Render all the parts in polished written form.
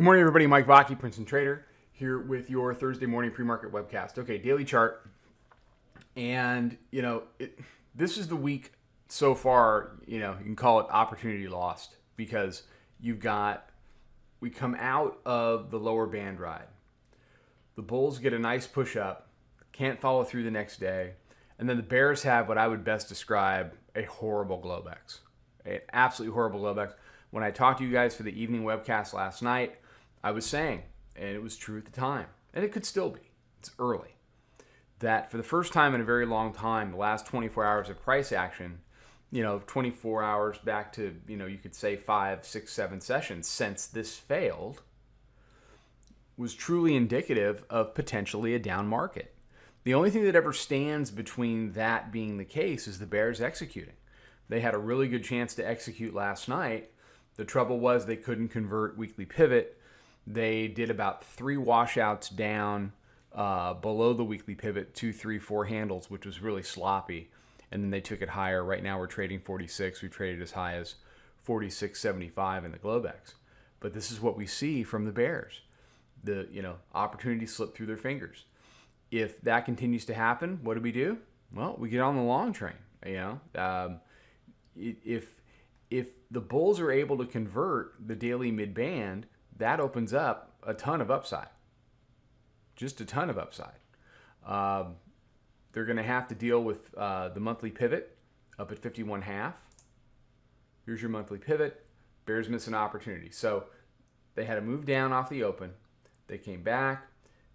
Good morning, everybody. Mike Vacchi, Princeton Trader, here with your Thursday morning pre-market webcast. Okay, daily chart. And, this is the week so far, you can call it opportunity lost because we come out of the lower band ride. The bulls get a nice push up, can't follow through the next day. And then the bears have what I would best describe a horrible Globex, an absolutely horrible Globex. When I talked to you guys for the evening webcast last night, I was saying, and it was true at the time, and it could still be, it's early, that for the first time in a very long time, the last 24 hours of price action, 24 hours back to, you could say 5, 6, 7 sessions since this failed, was truly indicative of potentially a down market. The only thing that ever stands between that being the case is the bears executing. They had a really good chance to execute last night. The trouble was they couldn't convert weekly pivot. They did about 3 washouts down below the weekly pivot, 2, 3, 4 handles, which was really sloppy. And then they took it higher. Right now we're trading 46. We traded as high as 46.75 in the Globex. But this is what we see from the bears. The opportunity slipped through their fingers. If that continues to happen, what do? Well, we get on the long train. If the bulls are able to convert the daily mid-band, that opens up a ton of upside. Just a ton of upside. They're going to have to deal with the monthly pivot up at 51.5. Here's your monthly pivot. Bears miss an opportunity. So they had to move down off the open. They came back,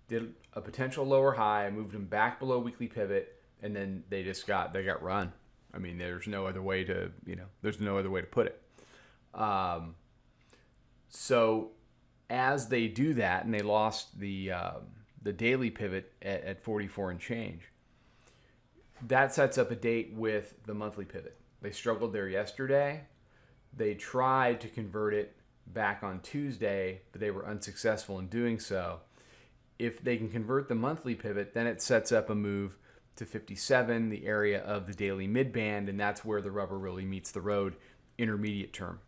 did a potential lower high, moved them back below weekly pivot, and then they got run. I mean, there's no other way to put it. So as they do that, and they lost the daily pivot at 44 and change, that sets up a date with the monthly pivot. They struggled there yesterday. They tried to convert it back on Tuesday, but they were unsuccessful in doing so. If they can convert the monthly pivot, then it sets up a move to 57, the area of the daily mid-band, and that's where the rubber really meets the road, intermediate term.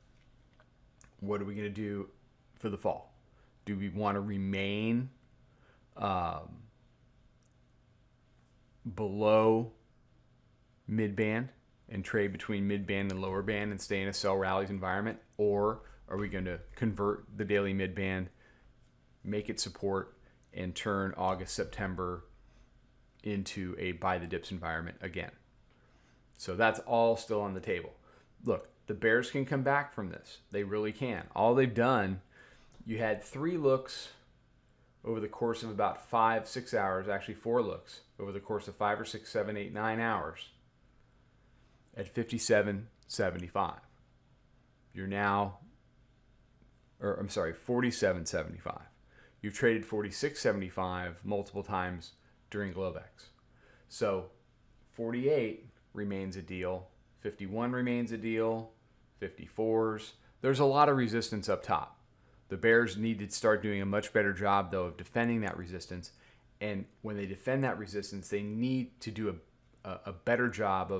What are we going to do for the fall? Do we want to remain below mid-band and trade between mid-band and lower band and stay in a sell rallies environment? Or are we going to convert the daily mid-band, make it support, and turn August, September into a buy the dips environment again? So that's all still on the table. Look, the bears can come back from this. They really can. All they've done, you had 3 looks over the course of about 5, 6 hours, actually 4 looks over the course of 5 or 6, 7, 8, 9 hours at 57.75. You're now, 47.75. You've traded 46.75 multiple times during Globex. So 48 remains a deal, 51 remains a deal, 54s. There's a lot of resistance up top. The bears need to start doing a much better job, though, of defending that resistance. And when they defend that resistance, they need to do a better job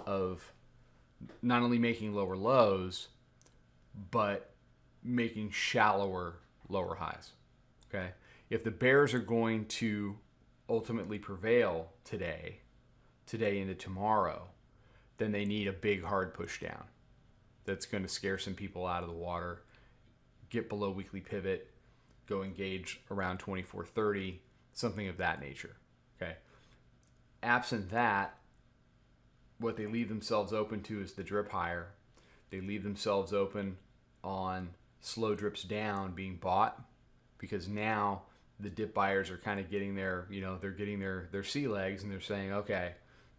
of not only making lower lows, but making shallower lower highs. Okay? If the bears are going to ultimately prevail today into tomorrow, then they need a big hard push down that's going to scare some people out of the water, get below weekly pivot, go engage around 24.30, something of that nature. Okay. Absent that, what they leave themselves open to is the drip higher. They leave themselves open on slow drips down being bought, because now the dip buyers are kind of getting their sea legs, and they're saying, okay,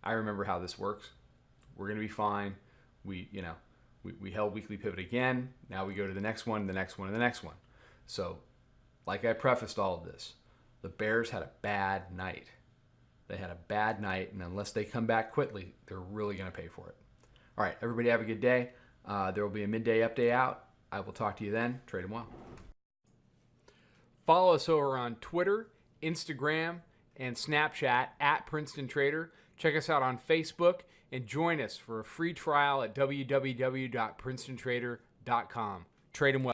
I remember how this works. We're going to be fine. We held weekly pivot again. Now we go to the next one, the next one, and the next one. So, like I prefaced all of this, the bears had a bad night. They had a bad night, and unless they come back quickly, they're really going to pay for it. All right, everybody have a good day. There will be a midday update out. I will talk to you then. Trade them well. Follow us over on Twitter, Instagram, and Snapchat at Princeton Trader. Check us out on Facebook and join us for a free trial at www.princetontrader.com. Trade them well.